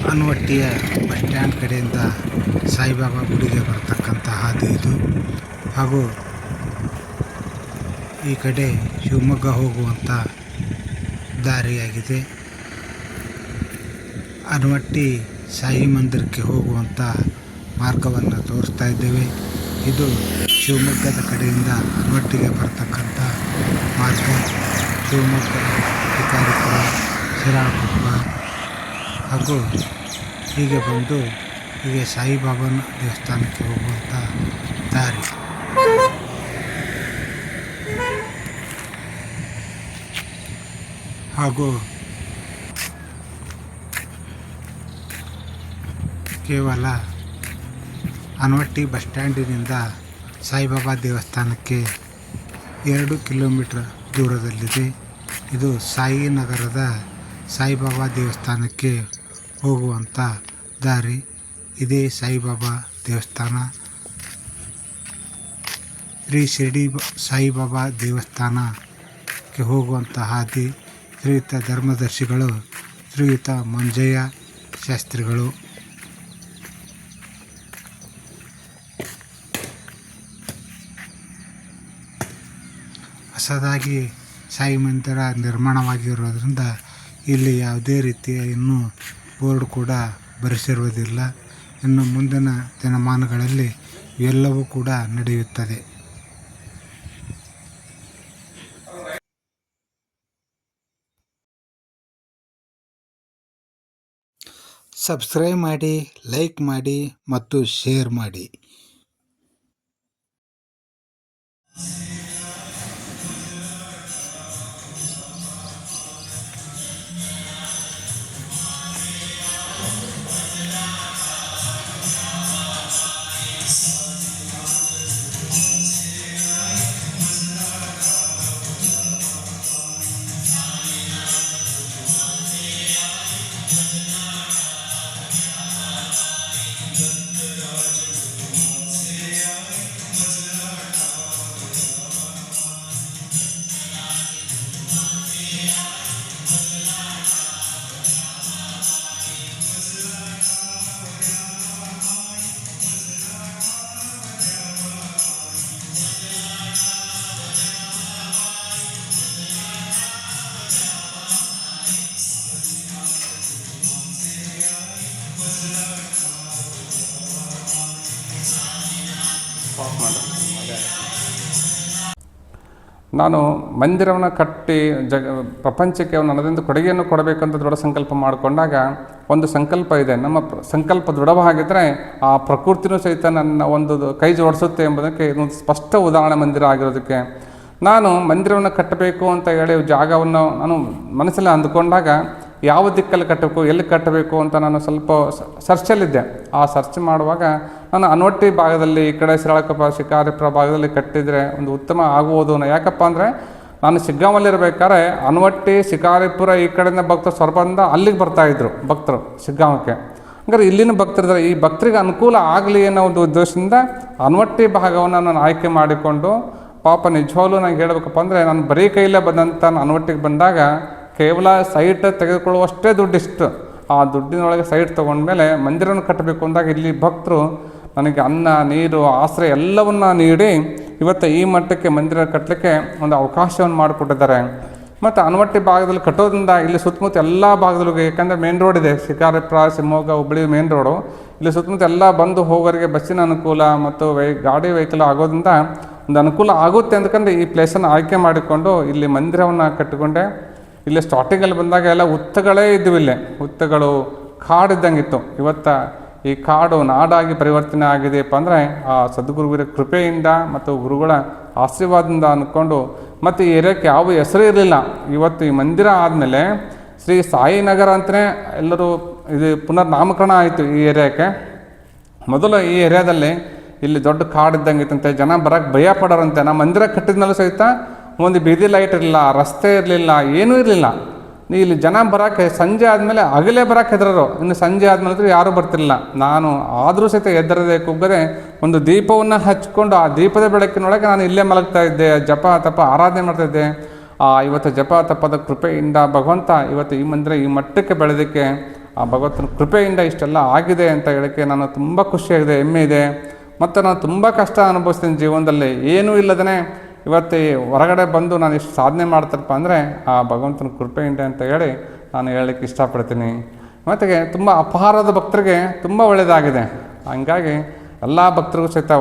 ಆನವಟ್ಟಿಯ bus stand ಕಡೆಯಿಂದ ಸಾಯಿಬಾಬಾ ಗುಡಿಗೆ ಬರ್ತಕ್ಕಂಥ ಹಾದಿ ಇದು. ಹಾಗೂ ಈ ಕಡೆ ಶಿವಮೊಗ್ಗ ಹೋಗುವಂಥ ದಾರಿಯಾಗಿದೆ. ಆನವಟ್ಟಿ ಸಾಯಿ ಮಂದಿರಕ್ಕೆ ಹೋಗುವಂಥ ಮಾರ್ಗವನ್ನು ತೋರಿಸ್ತಾ ಇದ್ದೇವೆ. ಇದು ಶಿವಮೊಗ್ಗದ ಕಡೆಯಿಂದ ಆನವಟ್ಟಿಗೆ ಬರ್ತಕ್ಕಂಥ ಮಾರ್ಗ. ಶಿವಮೊಗ್ಗ, ಶಿಕಾರಿಪುರ, ಶಿರಾಳಕೊಪ್ಪ ಹಾಗೂ ಹೀಗೆ ಬಂದು ಹೀಗೆ ಸಾಯಿಬಾಬಾನ ದೇವಸ್ಥಾನಕ್ಕೆ ಹೋಗುವಂಥ ದಾರಿ. ಹಾಗೂ ಕೇವಲ ಆನವಟ್ಟಿ ಬಸ್ ಸ್ಟ್ಯಾಂಡಿನಿಂದ ಸಾಯಿಬಾಬಾ ದೇವಸ್ಥಾನಕ್ಕೆ 2 ಕಿಲೋಮೀಟರ್ ದೂರದಲ್ಲಿದೆ. ಇದು ಸಾಯಿನಗರದ ಸಾಯಿಬಾಬಾ ದೇವಸ್ಥಾನಕ್ಕೆ ಹೋಗುವಂಥ ದಾರಿ. ಇದೇ ಸಾಯಿಬಾಬಾ ದೇವಸ್ಥಾನ. ಶ್ರೀ ಶಿರಡಿ ಸಾಯಿಬಾಬಾ ದೇವಸ್ಥಾನಕ್ಕೆ ಹೋಗುವಂಥ ಹಾದಿ. ಶ್ರೀಯುತ ಧರ್ಮದರ್ಶಿಗಳು ಶ್ರೀಯುತ ಮಂಜಯ್ಯ ಶಾಸ್ತ್ರಿಗಳು. ಹೊಸದಾಗಿ ಸಾಯಿ ಮಂದಿರ ನಿರ್ಮಾಣವಾಗಿರೋದ್ರಿಂದ ಇಲ್ಲಿ ಯಾವುದೇ ರೀತಿಯ ಇನ್ನೂ ಬೋರ್ಡ್ ಕೂಡ ಬರೆಸಿರುವುದಿಲ್ಲ. ಇನ್ನು ಮುಂದಿನ ದಿನಮಾನಗಳಲ್ಲಿ ಇವೆಲ್ಲವೂ ಕೂಡ ನಡೆಯುತ್ತದೆ. ಸಬ್ಸ್ಕ್ರೈಬ್ ಮಾಡಿ, ಲೈಕ್ ಮಾಡಿ ಮತ್ತು ಶೇರ್ ಮಾಡಿ. ನಾನು ಮಂದಿರವನ್ನು ಕಟ್ಟಿ ಪ್ರಪಂಚಕ್ಕೆ ಒಂದು ಹಣದಿಂದ ಕೊಡುಗೆಯನ್ನು ಕೊಡಬೇಕಂತ ದೃಢ ಸಂಕಲ್ಪ ಮಾಡಿಕೊಂಡಾಗ ಒಂದು ಸಂಕಲ್ಪ ಇದೆ. ನಮ್ಮ ಸಂಕಲ್ಪ ದೃಢವಾಗಿದ್ದರೆ ಆ ಪ್ರಕೃತಿನೂ ಸಹಿತ ನನ್ನ ಒಂದು ಕೈ ಜೋಡಿಸುತ್ತೆ ಎಂಬುದಕ್ಕೆ ಇದೊಂದು ಸ್ಪಷ್ಟ ಉದಾಹರಣೆ ಮಂದಿರ ಆಗಿರೋದಕ್ಕೆ. ನಾನು ಮಂದಿರವನ್ನು ಕಟ್ಟಬೇಕು ಅಂತ ಹೇಳಿ ಜಾಗವನ್ನು ನಾನು ಮನಸ್ಸಲ್ಲಿ ಅಂದುಕೊಂಡಾಗ ಯಾವ ದಿಕ್ಕಲ್ಲಿ ಕಟ್ಟಬೇಕು, ಎಲ್ಲಿ ಕಟ್ಟಬೇಕು ಅಂತ ನಾನು ಸ್ವಲ್ಪ ಸರ್ಚಲ್ಲಿದ್ದೆ. ಆ ಸರ್ಚ್ ಮಾಡುವಾಗ ನಾನು ಆನವಟ್ಟಿ ಭಾಗದಲ್ಲಿ, ಈ ಕಡೆ ಶಿರಾಳಕೊಪ್ಪ, ಶಿಕಾರಿಪುರ ಭಾಗದಲ್ಲಿ ಕಟ್ಟಿದರೆ ಒಂದು ಉತ್ತಮ ಆಗುವುದು. ಯಾಕಪ್ಪ ಅಂದರೆ ನಾನು ಶಿಗ್ಗಾಂವಲ್ಲಿರಬೇಕಾದ್ರೆ ಆನವಟ್ಟಿ, ಶಿಕಾರಿಪುರ ಈ ಕಡೆಯಿಂದ ಭಕ್ತರು ಸ್ವರ್ಬಂದ ಅಲ್ಲಿಗೆ ಬರ್ತಾಯಿದ್ರು ಭಕ್ತರು ಶಿಗ್ಗಾಂವಕ್ಕೆ. ಹಂಗಾರೆ ಇಲ್ಲಿನ ಭಕ್ತರಿದ್ದಾರೆ, ಈ ಭಕ್ತರಿಗೆ ಅನುಕೂಲ ಆಗಲಿ ಅನ್ನೋ ಒಂದು ಉದ್ದೇಶದಿಂದ ಆನವಟ್ಟಿ ಭಾಗವನ್ನು ನಾನು ಆಯ್ಕೆ ಮಾಡಿಕೊಂಡು, ಪಾಪ ನಿಜವಾಗ್ಲೂ ನಂಗೆ ಹೇಳಬೇಕಪ್ಪ ಅಂದರೆ ನಾನು ಬರೀ ಕೈಯಲ್ಲೇ ಬಂದಂಥ ಆನವಟ್ಟಿಗೆ ಬಂದಾಗ ಕೇವಲ ಸೈಟ್ ತೆಗೆದುಕೊಳ್ಳುವಷ್ಟೇ ದುಡ್ಡಿಷ್ಟು. ಆ ದುಡ್ಡಿನೊಳಗೆ ಸೈಟ್ ತೊಗೊಂಡ್ಮೇಲೆ ಮಂದಿರವನ್ನು ಕಟ್ಟಬೇಕು ಅಂದಾಗ ಇಲ್ಲಿ ಭಕ್ತರು ನನಗೆ ಅನ್ನ, ನೀರು, ಆಶ್ರಯ ಎಲ್ಲವನ್ನ ನೀಡಿ ಇವತ್ತು ಈ ಮಟ್ಟಕ್ಕೆ ಮಂದಿರ ಕಟ್ಟಲಿಕ್ಕೆ ಒಂದು ಅವಕಾಶವನ್ನು ಮಾಡಿಕೊಟ್ಟಿದ್ದಾರೆ. ಮತ್ತು ಆನವಟ್ಟಿ ಭಾಗದಲ್ಲಿ ಕಟ್ಟೋದ್ರಿಂದ ಇಲ್ಲಿ ಸುತ್ತಮುತ್ತ ಎಲ್ಲ ಭಾಗದಲ್ಲೂ, ಯಾಕಂದರೆ ಮೇನ್ ರೋಡ್ ಇದೆ, ಶಿಕಾರಿಪುರ, ಶಿವಮೊಗ್ಗ, ಹುಬ್ಬಳ್ಳಿ ಮೇನ್ ರೋಡು. ಇಲ್ಲಿ ಸುತ್ತಮುತ್ತ ಎಲ್ಲ ಬಂದು ಹೋಗೋರಿಗೆ ಬಸ್ಸಿನ ಅನುಕೂಲ ಮತ್ತು ಗಾಡಿ ವೆಹಿಕಲ್ ಆಗೋದ್ರಿಂದ ಒಂದು ಅನುಕೂಲ ಆಗುತ್ತೆ ಅಂದ್ಕೊಂಡು ಈ ಪ್ಲೇಸನ್ನು ಆಯ್ಕೆ ಮಾಡಿಕೊಂಡು ಇಲ್ಲಿ ಮಂದಿರವನ್ನು ಕಟ್ಟಿಕೊಂಡೆ. ಇಲ್ಲಿ ಸ್ಟಾರ್ಟಿಂಗಲ್ಲಿ ಬಂದಾಗ ಎಲ್ಲ ಹುತ್ತಗಳೇ ಇದ್ದವು. ಇಲ್ಲೇ ಹುತ್ತಗಳು ಕಾಡಿದ್ದಂಗಿತ್ತು. ಇವತ್ತು ಈ ಕಾಡು ನಾಡಾಗಿ ಪರಿವರ್ತನೆ ಆಗಿದೆಯಪ್ಪ ಅಂದರೆ ಆ ಸದ್ಗುರುವಿನ ಕೃಪೆಯಿಂದ ಮತ್ತು ಗುರುಗಳ ಆಶೀರ್ವಾದದಿಂದ ಅಂದ್ಕೊಂಡು, ಮತ್ತು ಈ ಏರಿಯಾಕ್ಕೆ ಯಾವ ಹೆಸರು ಇರಲಿಲ್ಲ. ಇವತ್ತು ಈ ಮಂದಿರ ಆದಮೇಲೆ ಶ್ರೀ ಸಾಯಿನಗರ ಅಂತಲೇ ಎಲ್ಲರೂ ಇದು ಪುನರ್ ನಾಮಕರಣ ಆಯಿತು ಈ ಏರಿಯಾಕ್ಕೆ. ಮೊದಲು ಈ ಏರಿಯಾದಲ್ಲಿ ಇಲ್ಲಿ ದೊಡ್ಡ ಕಾಡಿದ್ದಂಗೆ ಇತ್ತಂತೆ, ಜನ ಬರೋಕ್ಕೆ ಭಯ ಪಡೋರಂತೆ. ನಮ್ಮ ಮಂದಿರ ಕಟ್ಟಿದ್ಮೇಲೆ ಸಹಿತ ಒಂದು ಬೀದಿ ಲೈಟ್ ಇರಲಿಲ್ಲ, ರಸ್ತೆ ಇರಲಿಲ್ಲ, ಏನೂ ಇರಲಿಲ್ಲ. ಇಲ್ಲಿ ಜನ ಬರೋಕ್ಕೆ ಸಂಜೆ ಆದಮೇಲೆ ಹಗಲೇ ಬರೋಕ್ಕೆ ಹೆದರೋರು. ಇನ್ನು ಸಂಜೆ ಆದಮೇಲೆ ಯಾರೂ ಬರ್ತಿರಲಿಲ್ಲ. ನಾನು ಆದರೂ ಸಹಿತ ಹೆದರದೆ ಕುಗ್ಗದೆ ಒಂದು ದೀಪವನ್ನು ಹಚ್ಕೊಂಡು ಆ ದೀಪದ ಬೆಳಕಿನೊಳಗೆ ನಾನು ಇಲ್ಲೇ ಮಲಗ್ತಾ ಇದ್ದೆ, ಜಪ ತಪ ಆರಾಧನೆ ಮಾಡ್ತಾಯಿದ್ದೆ. ಇವತ್ತು ಜಪ ತಪದ ಕೃಪೆಯಿಂದ ಭಗವಂತ ಇವತ್ತು ಈ ಮಂದಿರ ಈ ಮಟ್ಟಕ್ಕೆ ಬೆಳೆದಕ್ಕೆ ಆ ಭಗವಂತನ ಕೃಪೆಯಿಂದ ಇಷ್ಟೆಲ್ಲ ಆಗಿದೆ ಅಂತ ಹೇಳೋಕ್ಕೆ ನಾನು ತುಂಬ ಖುಷಿಯಾಗಿದೆ, ಹೆಮ್ಮೆ ಇದೆ. ಮತ್ತು ನಾನು ತುಂಬ ಕಷ್ಟ ಅನುಭವಿಸ್ತೀನಿ ಜೀವನದಲ್ಲಿ, ಏನೂ ಇಲ್ಲದೇ ಇವತ್ತು ಹೊರಗಡೆ ಬಂದು ನಾನು ಇಷ್ಟು ಸಾಧನೆ ಮಾಡ್ತಾರಪ್ಪ ಅಂದರೆ ಆ ಭಗವಂತನ ಕೃಪೆಯಿಂದ ಅಂತ ಹೇಳಿ ನಾನು ಹೇಳಲಿಕ್ಕೆ ಇಷ್ಟಪಡ್ತೀನಿ. ಮತ್ತು ತುಂಬ ಅಪಹಾರದ ಭಕ್ತರಿಗೆ ತುಂಬ ಒಳ್ಳೆಯದಾಗಿದೆ. ಹಂಗಾಗಿ ಎಲ್ಲ ಭಕ್ತರಿಗೂ ಸಹಿತ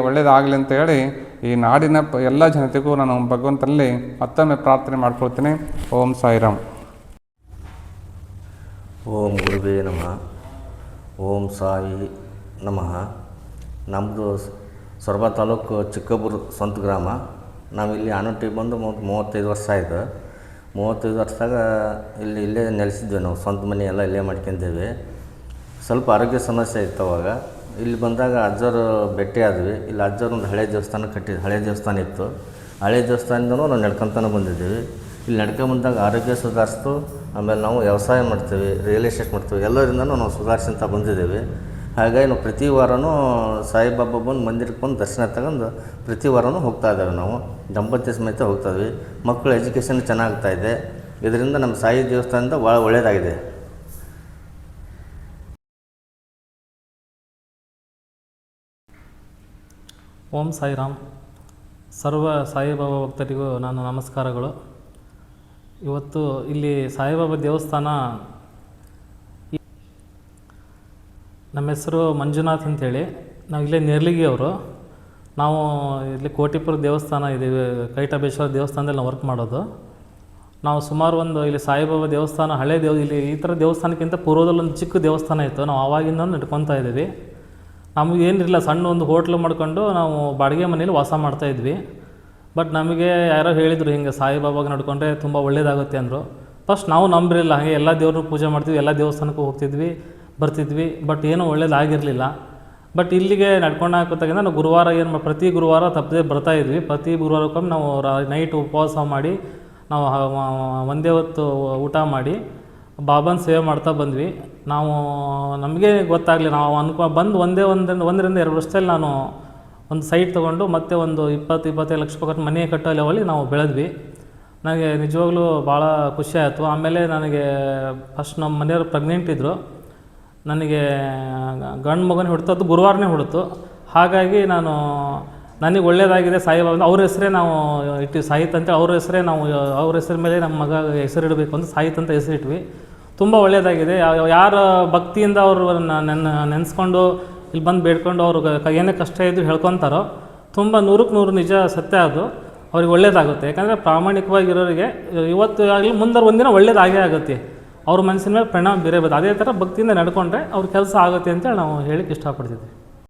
ಒಳ್ಳೆಯದಾಗಲಿ ಅಂತ ಹೇಳಿ ಈ ನಾಡಿನ ಎಲ್ಲ ಜನತೆಗೂ ನಾನು ಭಗವಂತನಲ್ಲಿ ಮತ್ತೊಮ್ಮೆ ಪ್ರಾರ್ಥನೆ ಮಾಡ್ಕೊಳ್ತೀನಿ. ಓಂ ಸಾಯಿರಾಮ್. ಓಂ ಗುರುವೇ ನಮಃ. ಓಂ ಸಾಯಿ ನಮಃ. ನಮ್ಮದು ಸೊರಬ ತಾಲೂಕು ಚಿಕ್ಕಬೂರು ಸ್ವಂತ ಗ್ರಾಮ. ನಾವಿಲ್ಲಿ ಆನೋಟಿಗೆ ಬಂದು 35 ವರ್ಷ ಆಯಿತು. 35 ವರ್ಷದಾಗ ಇಲ್ಲೇ ನೆಲೆಸಿದ್ವಿ. ನಾವು ಸ್ವಂತ ಮನೆ ಎಲ್ಲ ಇಲ್ಲೇ ಮಾಡ್ಕೊಂಡೇವೆ. ಸ್ವಲ್ಪ ಆರೋಗ್ಯ ಸಮಸ್ಯೆ ಇತ್ತು ಅವಾಗ. ಇಲ್ಲಿ ಬಂದಾಗ ಅಜ್ಜರು ಭೇಟಿ ಆದ್ವಿ. ಇಲ್ಲಿ ಅಜ್ಜರು ಒಂದು ಹಳೆ ದೇವಸ್ಥಾನ ಇತ್ತು. ಹಳೆ ದೇವಸ್ಥಾನದಿಂದನೂ ನಾವು ನಡ್ಕೊತಾನೆ ಬಂದಿದ್ದೀವಿ. ಇಲ್ಲಿ ನಡ್ಕೊಂಬಂದಾಗ ಆರೋಗ್ಯ ಸುಧಾರಿಸ್ತು. ಆಮೇಲೆ ನಾವು ವ್ಯವಸಾಯ ಮಾಡ್ತೀವಿ, ರಿಯಲ್ ಎಸ್ಟೇಟ್ ಮಾಡ್ತೀವಿ, ಎಲ್ಲರಿಂದನೂ ನಾವು ಸುಧಾರಿಸಂತ ಬಂದಿದ್ದೇವೆ. ಹಾಗಾಗಿ ನಾವು ಪ್ರತಿ ವಾರವೂ ಸಾಯಿಬಾಬಾ ಬಂದು ಮಂದಿರಕ್ಕೆ ಬಂದು ದರ್ಶನ ತಗೊಂಡು ಪ್ರತಿ ವಾರವೂ ಹೋಗ್ತಾ ಇದ್ದೇವೆ. ನಾವು ದಂಪತಿ ಸಮೇತ ಹೋಗ್ತಾ ಇದ್ವಿ. ಮಕ್ಕಳ ಎಜುಕೇಷನ್ ಚೆನ್ನಾಗ್ತಾಯಿದೆ. ಇದರಿಂದ ನಮ್ಮ ಸಾಯಿ ದೇವಸ್ಥಾನದಿಂದ ಭಾಳ ಒಳ್ಳೆಯದಾಗಿದೆ. ಓಂ ಸಾಯಿರಾಮ್. ಸರ್ವ ಸಾಯಿಬಾಬಾ ಭಕ್ತರಿಗೂ ನಾನು ನಮಸ್ಕಾರಗಳು. ಇವತ್ತು ಇಲ್ಲಿ ಸಾಯಿಬಾಬಾ ದೇವಸ್ಥಾನ, ನಮ್ಮ ಹೆಸರು ಮಂಜುನಾಥ್ ಅಂಥೇಳಿ. ನಾವು ಇಲ್ಲೇ ನೇರ್ಲಿಗಿಯವರು. ನಾವು ಇಲ್ಲಿ ಕೋಟಿಪುರ ದೇವಸ್ಥಾನ ಇದ್ದೀವಿ, ಕೈಟಬೇಶ್ವರ ದೇವಸ್ಥಾನದಲ್ಲಿ ನಾವು ವರ್ಕ್ ಮಾಡೋದು. ನಾವು ಸುಮಾರು ಇಲ್ಲಿ ಸಾಯಿಬಾಬಾ ದೇವಸ್ಥಾನ ಇಲ್ಲಿ ಈ ಥರ ದೇವಸ್ಥಾನಕ್ಕಿಂತ ಪೂರ್ವದಲ್ಲಿ ಒಂದು ಚಿಕ್ಕ ದೇವಸ್ಥಾನ ಇತ್ತು. ನಾವು ಆವಾಗಿಂದ ನಡ್ಕೊತಾ ಇದ್ದೀವಿ. ನಮಗೇನಿರಲಿಲ್ಲ, ಸಣ್ಣ ಒಂದು ಹೋಟ್ಲು ಮಾಡ್ಕೊಂಡು ನಾವು ಬಾಡಿಗೆ ಮನೇಲಿ ವಾಸ ಮಾಡ್ತಾಯಿದ್ವಿ. ಬಟ್ ನಮಗೆ ಯಾರೋ ಹೇಳಿದರು, ಹಿಂಗೆ ಸಾಯಿಬಾಬಾಗೆ ನಡ್ಕೊಂಡ್ರೆ ತುಂಬ ಒಳ್ಳೇದಾಗುತ್ತೆ ಅಂದರು. ಫಸ್ಟ್ ನಾವು ನಂಬಿರಲಿಲ್ಲ. ಹಾಗೆ ಎಲ್ಲ ದೇವ್ರನ್ನೂ ಪೂಜೆ ಮಾಡ್ತೀವಿ, ಎಲ್ಲ ದೇವಸ್ಥಾನಕ್ಕೂ ಹೋಗ್ತಿದ್ವಿ ಬರ್ತಿದ್ವಿ. ಬಟ್ ಏನೂ ಒಳ್ಳೇದಾಗಿರಲಿಲ್ಲ. ಬಟ್ ಇಲ್ಲಿಗೆ ನಡ್ಕೊಂಡು ಹಾಕೋತಾಗಿಂದ ನಾವು ಗುರುವಾರ ಪ್ರತಿ ಗುರುವಾರ ತಪ್ಪದೆ ಬರ್ತಾಯಿದ್ವಿ. ಪ್ರತಿ ಗುರುವಾರಕ್ಕೊಮ್ಮೆ ನಾವು ನೈಟ್ ಉಪವಾಸ ಮಾಡಿ ನಾವು ಒಂದೇ ಹೊತ್ತು ಊಟ ಮಾಡಿ ಬಾಬಾನ ಸೇವೆ ಮಾಡ್ತಾ ಬಂದ್ವಿ. ನಮಗೆ ಗೊತ್ತಾಗಲಿ, ನಾವು ಬಂದು ಒಂದರಿಂದ 2 ವರ್ಷದಲ್ಲಿ ನಾನು ಒಂದು ಸೈಟ್ ತೊಗೊಂಡು ಮತ್ತೆ ಒಂದು 20-25 ಲಕ್ಷ ರೂಪಾಯಿ ಮನೆ ಕಟ್ಟೋ ಲೆವೆಲಿಗೆ ನಾವು ಬೆಳೆದ್ವಿ. ನನಗೆ ನಿಜವಾಗ್ಲೂ ಭಾಳ ಖುಷಿ ಆಯಿತು. ಆಮೇಲೆ ನನಗೆ ಫಸ್ಟ್ ನಮ್ಮ ಮನೆಯವರು ಪ್ರೆಗ್ನೆಂಟ್ ಇದ್ದರು. ನನಗೆ ಗಂಡು ಮಗನ ಹುಡ್ತು, ಅದು ಗುರುವಾರನೇ ಹುಡ್ತು. ಹಾಗಾಗಿ ನನಗೆ ಒಳ್ಳೆಯದಾಗಿದೆ ಸಾಯಿಬಾಬಾ, ಅವ್ರ ಹೆಸರೇ ನಾವು ಇಟ್ಟು ಸಾಹಿತ್ ಅಂತೇಳಿ ಅವ್ರ ಹೆಸರ ಮೇಲೆ ನಮ್ಮ ಮಗ ಹೆಸರಿಡಬೇಕು ಅಂತ ಸಾಹಿತ್ ಅಂತ ಹೆಸರಿಟ್ವಿ. ತುಂಬ ಒಳ್ಳೆಯದಾಗಿದೆ. ಯಾರ ಭಕ್ತಿಯಿಂದ ಅವರು ನೆನೆಸ್ಕೊಂಡು ಇಲ್ಲಿ ಬಂದು ಬೇಡ್ಕೊಂಡು ಅವರು ಏನೇ ಕಷ್ಟ ಇದ್ದು ಹೇಳ್ಕೊತಾರೋ ತುಂಬ 100ಕ್ಕೆ 100 ನಿಜ ಸತ್ಯ. ಅದು ಅವ್ರಿಗೆ ಒಳ್ಳೇದಾಗುತ್ತೆ. ಯಾಕಂದರೆ ಪ್ರಾಮಾಣಿಕವಾಗಿರೋರಿಗೆ ಇವತ್ತು ಆಗಲಿ ಮುಂದೆ ಒಂದಿನ ಒಳ್ಳೇದಾಗೇ ಆಗುತ್ತೆ. ಅವ್ರ ಮನಸ್ಸಿನ ಮೇಲೆ ಪರಿಣಾಮ ಬೀರಬಹುದು. ಅದೇ ಥರ ಭಕ್ತಿಯಿಂದ ನಡ್ಕೊಂಡ್ರೆ ಅವ್ರ ಕೆಲಸ ಆಗುತ್ತೆ ಅಂತೇಳಿ ನಾವು ಹೇಳಿಕ್ಕೆ ಇಷ್ಟಪಡ್ತಿದ್ವಿ.